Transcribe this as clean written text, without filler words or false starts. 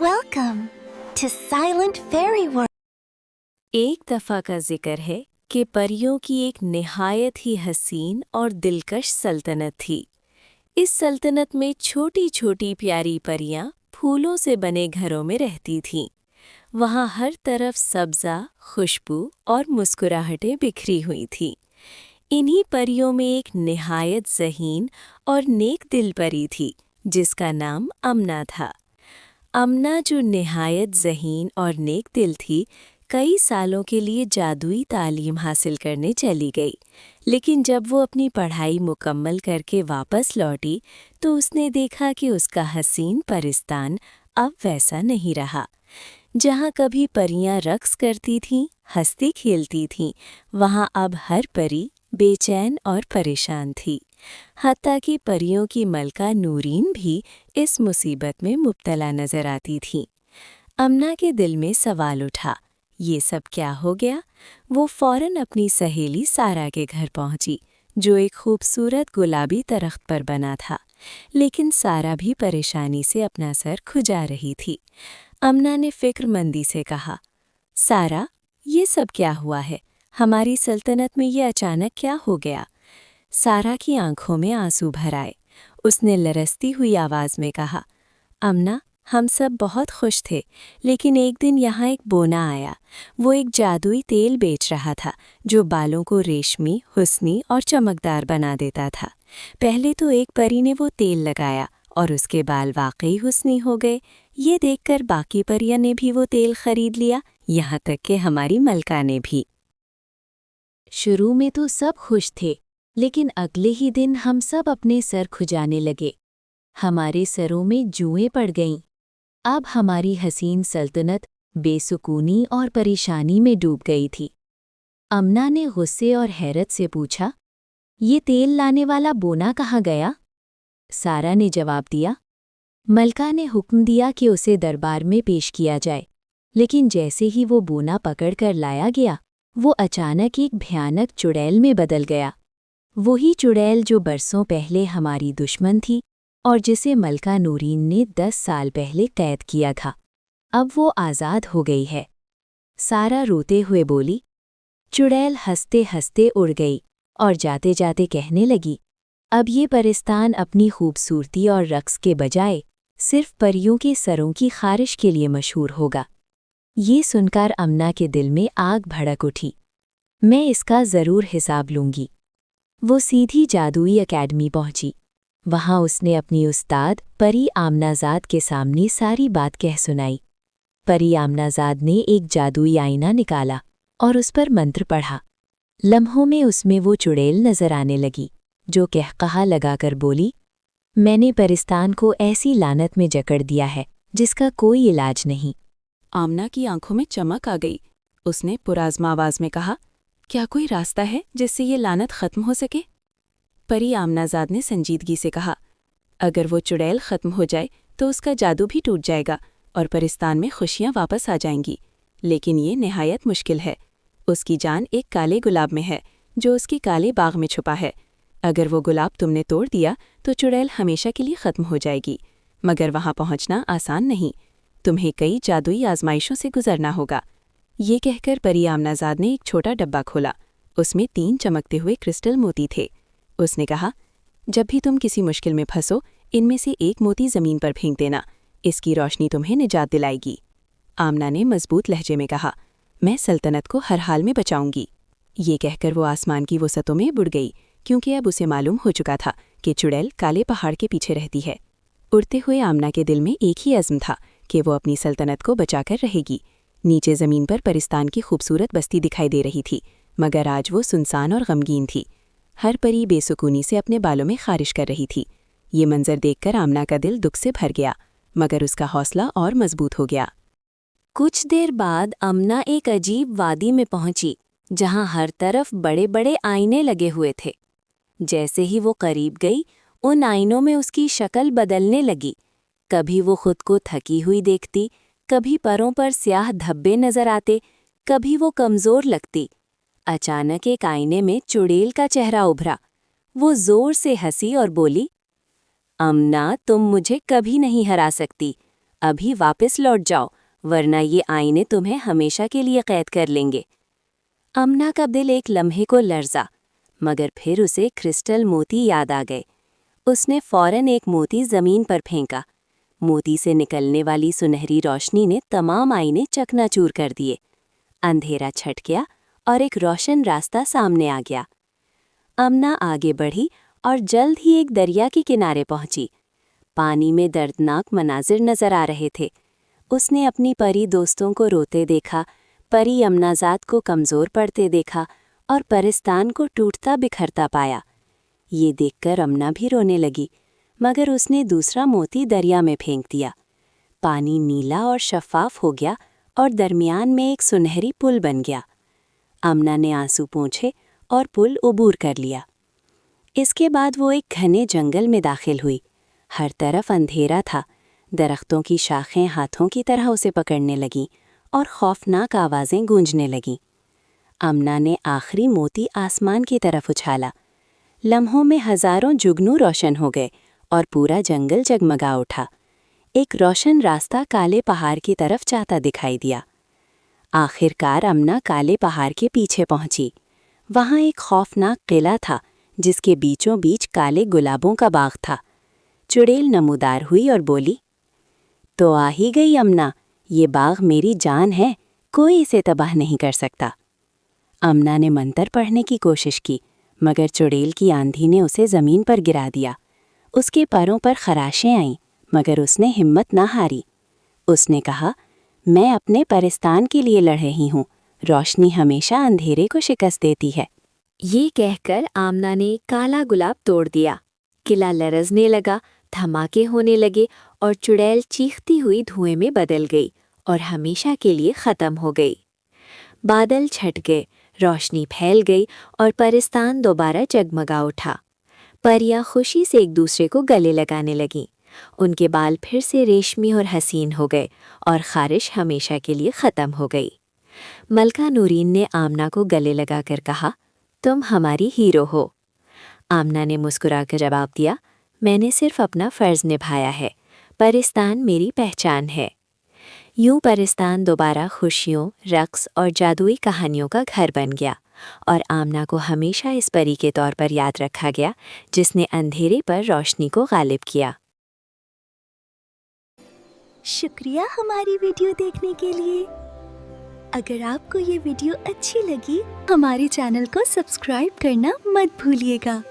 Welcome to Silent Fairy World. एक दफ़ा का जिक्र है कि परियों की एक निहायत ही हसीन और दिलकश सल्तनत थी। इस सल्तनत में छोटी छोटी प्यारी परियां फूलों से बने घरों में रहती थीं। वहाँ हर तरफ सब्ज़ा, खुशबू और मुस्कुराहटें बिखरी हुई थीं। इन्हीं परियों में एक निहायत ज़हीन और नेक दिल परी थी जिसका नाम अमना था। अमना जो निहायत ज़हीन और नेक दिल थी, कई सालों के लिए जादुई तालीम हासिल करने चली गई, लेकिन जब वो अपनी पढ़ाई मुकम्मल करके वापस लौटी तो उसने देखा कि उसका हसीन परिस्तान अब वैसा नहीं रहा। जहाँ कभी परियां रक्स करती थीं, हंसती खेलती थीं, वहाँ अब हर परी बेचैन और परेशान थी। हत्ता कि परियों की मलका नूरीन भी इस मुसीबत में मुब्तला नजर आती थी। अमना के दिल में सवाल उठा, ये सब क्या हो गया? वो फौरन अपनी सहेली सारा के घर पहुंची, जो एक खूबसूरत गुलाबी दरख्त पर बना था। लेकिन सारा भी परेशानी से अपना सर खुजा रही थी। अमना ने फिक्रमंदी से कहा, सारा, ये सब क्या हुआ है? हमारी सल्तनत में ये अचानक क्या हो गया? सारा की आंखों में आंसू भर आए। उसने लरसती हुई आवाज़ में कहा, अमना, हम सब बहुत खुश थे, लेकिन एक दिन यहाँ एक बोना आया। वो एक जादुई तेल बेच रहा था जो बालों को रेशमी, हुस्नी और चमकदार बना देता था। पहले तो एक परी ने वो तेल लगाया और उसके बाल वाकई हुस्नी हो गए। ये देखकर बाकी परियां ने भी वो तेल खरीद लिया, यहाँ तक कि हमारी मलका ने भी। शुरू में तो सब खुश थे, लेकिन अगले ही दिन हम सब अपने सर खुजाने लगे। हमारे सरों में जुएं पड़ गईं। अब हमारी हसीन सल्तनत बेसुकूनी और परेशानी में डूब गई थी। अमना ने गुस्से और हैरत से पूछा, ये तेल लाने वाला बोना कहाँ गया? सारा ने जवाब दिया, मलका ने हुक्म दिया कि उसे दरबार में पेश किया जाए। लेकिन जैसे ही वो बोना पकड़कर लाया गया, वो अचानक एक भयानक चुड़ैल में बदल गया। वही चुड़ैल जो बरसों पहले हमारी दुश्मन थी और जिसे मलका नूरीन ने 10 साल पहले कैद किया था। अब वो आज़ाद हो गई है। सारा रोते हुए बोली। चुड़ैल हंसते हंसते उड़ गई और जाते जाते कहने लगी, अब ये परिस्तान अपनी खूबसूरती और रक्स के बजाय सिर्फ परियों के सरों की खारिश के लिए मशहूर होगा। ये सुनकर अमना के दिल में आग भड़क उठी। मैं इसका ज़रूर हिसाब लूँगी। वो सीधी जादुई अकेडमी पहुंची। वहां उसने अपनी उस्ताद परी आमनाज़ाद के सामने सारी बात कह सुनाई। परी आमनाज़ाद ने एक जादुई आईना निकाला और उस पर मंत्र पढ़ा। लम्हों में उसमें वो चुड़ैल नजर आने लगी, जो कहकहा लगाकर बोली, मैंने परिस्तान को ऐसी लानत में जकड़ दिया है जिसका कोई इलाज नहीं। आमना की आंखों में चमक आ गई। उसने पुराज़मा आवाज़ में कहा, क्या कोई रास्ता है जिससे ये लानत ख़त्म हो सके? परी आमनाज़ाद ने संजीदगी से कहा, अगर वो चुड़ैल ख़त्म हो जाए तो उसका जादू भी टूट जाएगा और परिस्तान में खुशियाँ वापस आ जाएंगी। लेकिन ये निहायत मुश्किल है। उसकी जान एक काले गुलाब में है जो उसकी काले बाग में छुपा है। अगर वो गुलाब तुमने तोड़ दिया तो चुड़ैल हमेशा के लिए ख़त्म हो जाएगी, मगर वहाँ पहुँचना आसान नहीं। तुम्हें कई जादुई आजमाइशों से गुजरना होगा। ये कहकर परी आमनाज़ाद ने एक छोटा डब्बा खोला। उसमें 3 चमकते हुए क्रिस्टल मोती थे। उसने कहा, जब भी तुम किसी मुश्किल में फंसो, इनमें से एक मोती ज़मीन पर फेंक देना। इसकी रोशनी तुम्हें निजात दिलाएगी। आमना ने मजबूत लहजे में कहा, मैं सल्तनत को हर हाल में बचाऊंगी। ये कहकर वो आसमान की वसतों में बुड़ गई, क्योंकि अब उसे मालूम हो चुका था कि चुड़ैल काले पहाड़ के पीछे रहती है। उड़ते हुए आमना के दिल में एक ही अज़्म था कि वो अपनी सल्तनत को बचाकर रहेगी। नीचे ज़मीन पर परिस्तान की खूबसूरत बस्ती दिखाई दे रही थी, मगर आज वो सुनसान और गमगीन थी। हर परी बेसुकूनी से अपने बालों में खारिश कर रही थी। ये मंजर देखकर आमना का दिल दुख से भर गया, मगर उसका हौसला और मजबूत हो गया। कुछ देर बाद अमना एक अजीब वादी में पहुंची, जहां हर तरफ बड़े बड़े आईने लगे हुए थे। जैसे ही वो करीब गई, उन आईनों में उसकी शक्ल बदलने लगी। कभी वो खुद को थकी हुई देखती, कभी परों पर स्याह धब्बे नजर आते, कभी वो कमज़ोर लगती। अचानक एक आईने में चुड़ैल का चेहरा उभरा। वो जोर से हंसी और बोली, अमना, तुम मुझे कभी नहीं हरा सकती। अभी वापस लौट जाओ, वरना ये आईने तुम्हें हमेशा के लिए कैद कर लेंगे। अमना का दिल एक लम्हे को लर्जा, मगर फिर उसे क्रिस्टल मोती याद आ गए। उसने फौरन एक मोती जमीन पर फेंका। मोती से निकलने वाली सुनहरी रोशनी ने तमाम आईने चकनाचूर कर दिए। अंधेरा छट गया और एक रोशन रास्ता सामने आ गया। अमना आगे बढ़ी और जल्द ही एक दरिया के किनारे पहुंची। पानी में दर्दनाक मनाजिर नजर आ रहे थे। उसने अपनी परी दोस्तों को रोते देखा, परी अमनाजाद को कमज़ोर पड़ते देखा और परिस्तान को टूटता बिखरता पाया। ये देखकर अमना भी रोने लगी, मगर उसने दूसरा मोती दरिया में फेंक दिया। पानी नीला और शफ़ाफ हो गया और दरमियान में एक सुनहरी पुल बन गया। अमना ने आंसू पोंछे और पुल उबूर कर लिया। इसके बाद वो एक घने जंगल में दाखिल हुई। हर तरफ अंधेरा था। दरख्तों की शाखें हाथों की तरह उसे पकड़ने लगीं और खौफनाक आवाज़ें गूंजने लगीं। अमना ने आखिरी मोती आसमान की तरफ उछाला। लम्हों में हज़ारों जुगनू रोशन हो गए और पूरा जंगल जगमगा उठा। एक रोशन रास्ता काले पहाड़ की तरफ जाता दिखाई दिया। आखिरकार अमना काले पहाड़ के पीछे पहुंची। वहां एक खौफनाक किला था, जिसके बीचों बीच काले गुलाबों का बाग था। चुड़ैल नमूदार हुई और बोली, तो आ ही गई अमना, ये बाग मेरी जान है, कोई इसे तबाह नहीं कर सकता। अमना ने मंतर पढ़ने की कोशिश की, मगर चुड़ैल की आंधी ने उसे ज़मीन पर गिरा दिया। उसके पैरों पर खराशें आईं, मगर उसने हिम्मत ना हारी। उसने कहा, मैं अपने परिस्तान के लिए लड़ रही हूँ, रोशनी हमेशा अंधेरे को शिकस्त देती है। ये कहकर आमना ने काला गुलाब तोड़ दिया। किला लरजने लगा, धमाके होने लगे और चुड़ैल चीखती हुई धुएं में बदल गई और हमेशा के लिए ख़त्म हो गई। बादल छट गए, रोशनी फैल गई और परिस्तान दोबारा जगमगा उठा। परियां खुशी से एक दूसरे को गले लगाने लगीं। उनके बाल फिर से रेशमी और हसीन हो गए और ख़ारिश हमेशा के लिए ख़त्म हो गई। मलका नूरीन ने आमना को गले लगाकर कहा, तुम हमारी हीरो हो। आमना ने मुस्कुराकर जवाब दिया, मैंने सिर्फ अपना फ़र्ज़ निभाया है, परिस्तान मेरी पहचान है। यूं परिस्तान दोबारा खुशियों, रक़्स और जादुई कहानियों का घर बन गया और आमना को हमेशा इस परी के तौर पर याद रखा गया जिसने अंधेरे पर रोशनी को गालिब किया। शुक्रिया हमारी वीडियो देखने के लिए। अगर आपको ये वीडियो अच्छी लगी, हमारे चैनल को सब्सक्राइब करना मत भूलिएगा।